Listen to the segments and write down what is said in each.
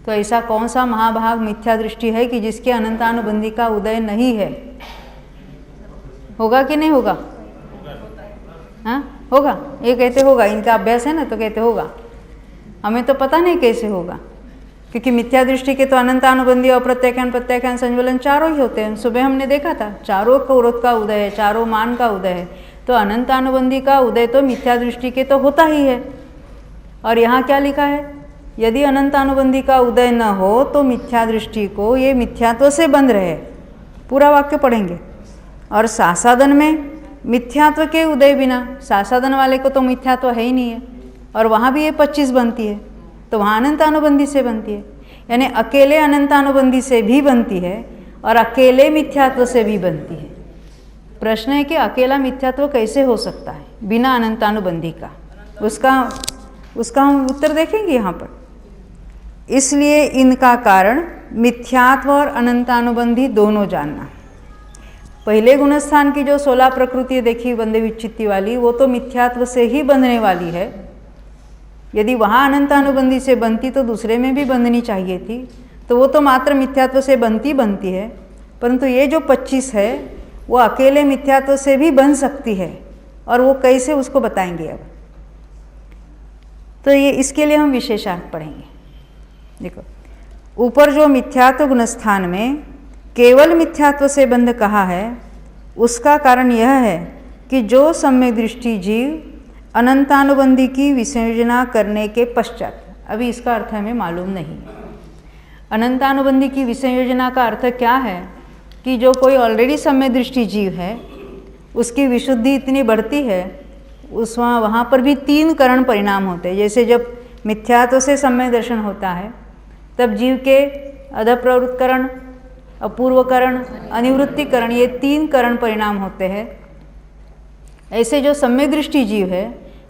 तो ऐसा कौन सा महाभाग मिथ्या दृष्टि है कि जिसके अनंतानुबंधी का उदय नहीं है? होगा कि नहीं होगा? हाँ होगा, ये कहते होगा, इनका अभ्यास है ना तो कहते होगा। हमें तो पता नहीं कैसे होगा, क्योंकि मिथ्या दृष्टि के तो अनंतानुबंधी और प्रत्याख्यान प्रत्याख्यान संज्वलन चारों ही होते हैं। सुबह हमने देखा था चारों कौरव का उदय है, चारों मान का उदय है। तो अनंतानुबंधी का उदय तो मिथ्या दृष्टि के तो होता ही है। और यहाँ क्या लिखा है? यदि अनंतानुबंधी का उदय न हो तो मिथ्या दृष्टि को ये मिथ्यात्व से बंध रहे। पूरा वाक्य पढ़ेंगे। और सासादन में मिथ्यात्व के उदय बिना, सासादन वाले को तो मिथ्यात्व है ही नहीं है, और वहाँ भी ये 25 बनती है, तो वहाँ अनंतानुबंधी से बनती है। यानी अकेले अनंतानुबंधी से भी बनती है और अकेले मिथ्यात्व से भी बनती है। प्रश्न है कि अकेला मिथ्यात्व कैसे हो सकता है बिना अनंतानुबंधी का? उसका हम उत्तर देखेंगे यहाँ पर। इसलिए इनका कारण मिथ्यात्व और अनंतानुबंधी दोनों जानना। पहले गुणस्थान की जो 16 प्रकृति देखी बंधे विच्छित्ति वाली, वो तो मिथ्यात्व से ही बंधने वाली है। यदि वहाँ अनंतानुबंधी से बनती तो दूसरे में भी बंधनी चाहिए थी, तो वो तो मात्र मिथ्यात्व से बनती है। परंतु ये जो 25 है वो अकेले मिथ्यात्व से भी बन सकती है, और वो कैसे उसको बताएंगे अब। तो ये इसके लिए हम विशेषार्थ पढ़ेंगे। देखो, ऊपर जो मिथ्यात्व गुणस्थान में केवल मिथ्यात्व से बंध कहा है, उसका कारण यह है कि जो सम्यक दृष्टि जीव अनंतानुबंधी की विसंयोजना करने के पश्चात, अभी इसका अर्थ हमें मालूम नहीं। अनंतानुबंधी की विसंयोजना का अर्थ क्या है कि जो कोई ऑलरेडी सम्यक दृष्टि जीव है, उसकी विशुद्धि इतनी बढ़ती है, वहाँ पर भी 3 करण परिणाम होते हैं। जैसे जब मिथ्यात्व से सम्यक दर्शन होता है, तब जीव के अधप्रवृत्तकरण, अपूर्वकरण, अनिवृत्तिकरण, ये 3 करण परिणाम होते हैं। ऐसे जो सम्यक दृष्टि जीव है,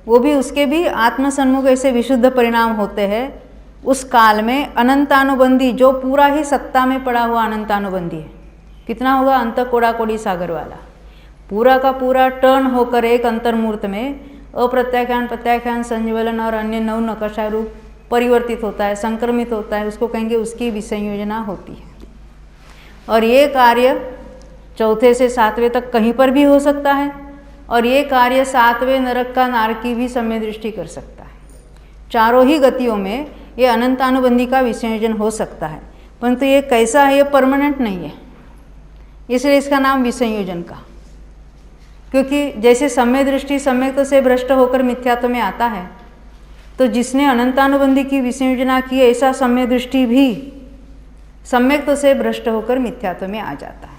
वो भी उसके भी आत्मसन्मुख ऐसे विशुद्ध परिणाम होते हैं। उस काल में अनंतानुबंधी जो पूरा ही सत्ता में पड़ा हुआ अनंतानुबंधी है, कितना होगा? अंत कोड़ा कोड़ी सागर वाला, पूरा का पूरा टर्न होकर एक अंतर्मूर्त में अप्रत्याख्यान प्रत्याख्यान संज्वलन और अन्य 9 नकशा रूप परिवर्तित होता है, संक्रमित होता है, उसको कहेंगे उसकी विसंयोजना होती है। और ये कार्य 4 से 7वें तक कहीं पर भी हो सकता है, और ये कार्य 7वें नरक का नारकी भी सम्यक दृष्टि कर सकता है। चारों ही गतियों में ये अनंतानुबंधी का विसंयोजन हो सकता है, परंतु ये कैसा है? ये परमानेंट नहीं है, इसलिए इसका नाम विसंयोजन का। क्योंकि जैसे सम्यक दृष्टि सम्यक से भ्रष्ट होकर मिथ्यात्व में आता है, तो जिसने अनंतानुबंधी की विसंयोजना की, ऐसा सम्यक दृष्टि भी सम्यक से भ्रष्ट होकर मिथ्यात्व में आ जाता है।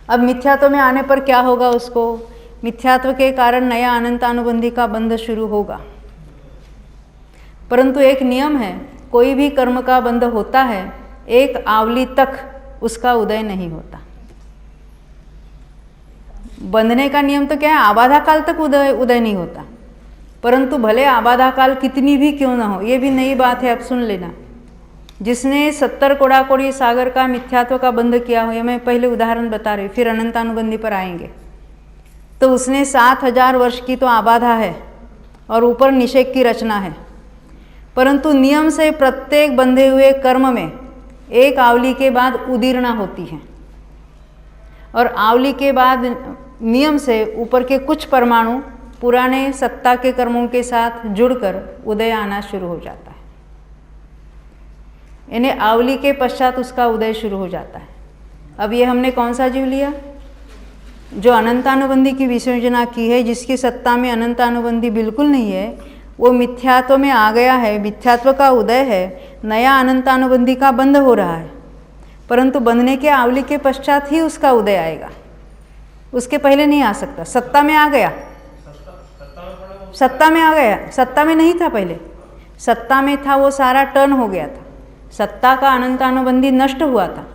अब मिथ्यात्व में आने पर क्या होगा? उसको मिथ्यात्व के कारण नया अनंतानुबंधी का बंध शुरू होगा। परंतु एक नियम है, कोई भी कर्म का बंध होता है, एक आवली तक उसका उदय नहीं होता। बंधने का नियम तो क्या है? आबाधा काल तक उदय नहीं होता। परंतु भले आबाधा काल कितनी भी क्यों ना हो, ये भी नई बात है, अब सुन लेना। जिसने 70 कोड़ा कोड़ी सागर का मिथ्यात्व का बंध किया हो, ये मैं पहले उदाहरण बता रही, फिर अनंतानुबंधी पर आएंगे। तो उसने 7000 वर्ष की तो आबाधा है और ऊपर निषेध की रचना है, परंतु नियम से प्रत्येक बंधे हुए कर्म में एक आवली के बाद उदीर्णा होती है, और आवली के बाद नियम से ऊपर के कुछ परमाणु पुराने सत्ता के कर्मों के साथ जुड़कर उदय आना शुरू हो जाता है। इन्हें आवली के पश्चात उसका उदय शुरू हो जाता है। अब ये हमने कौन सा जीव लिया? जो अनंतानुबंधी की विसंयोजना की है, जिसकी सत्ता में अनंतानुबंधी बिल्कुल नहीं है, वो मिथ्यात्व में आ गया है, मिथ्यात्व का उदय है, नया अनंतानुबंधी का बंध हो रहा है, परंतु बंधने के आवली के पश्चात ही उसका उदय आएगा, उसके पहले नहीं आ सकता। सत्ता में आ गया, सत्ता में आ गया, सत्ता में नहीं था पहले, सत्ता में था, वो सारा टर्न हो गया था, सत्ता का अनंतानुबंधी नष्ट हुआ था।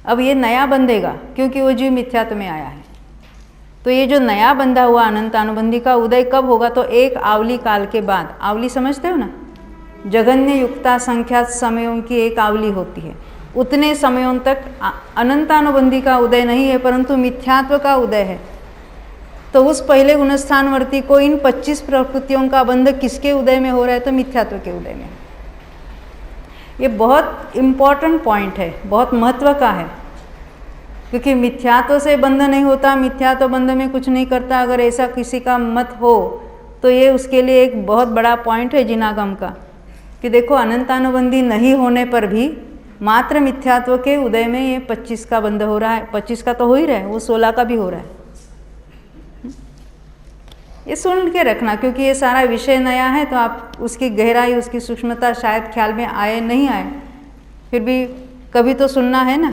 अब ये नया बंधेगा क्योंकि वो जीव मिथ्यात्व में आया है। तो ये जो नया बंधा हुआ अनंतानुबंधी का उदय कब होगा? तो एक आवली काल के बाद। आवली समझते हो ना? जघन्य युक्ता संख्यात समयों की एक आवली होती है, उतने समयों तक अनंतानुबंधी का उदय नहीं है, परंतु मिथ्यात्व का उदय है। तो उस पहले गुणस्थानवर्ती को इन 25 प्रकृतियों का बंध किसके उदय में हो रहा है? तो मिथ्यात्व के उदय में। ये बहुत इम्पॉर्टेंट पॉइंट है, बहुत महत्व का है, क्योंकि मिथ्यात्व से बंध नहीं होता, मिथ्यात्व बंध में कुछ नहीं करता। अगर ऐसा किसी का मत हो तो ये उसके लिए एक बहुत बड़ा पॉइंट है जिनागम का, कि देखो अनंतानुबंधी नहीं होने पर भी मात्र मिथ्यात्व के उदय में ये 25 का बंध हो रहा है। 25 का तो हो ही रहा है, वो 16 का भी हो रहा है। ये सुन के रखना, क्योंकि ये सारा विषय नया है, तो आप उसकी गहराई, उसकी सूक्ष्मता शायद ख्याल में आए नहीं आए, फिर भी कभी तो सुनना है ना।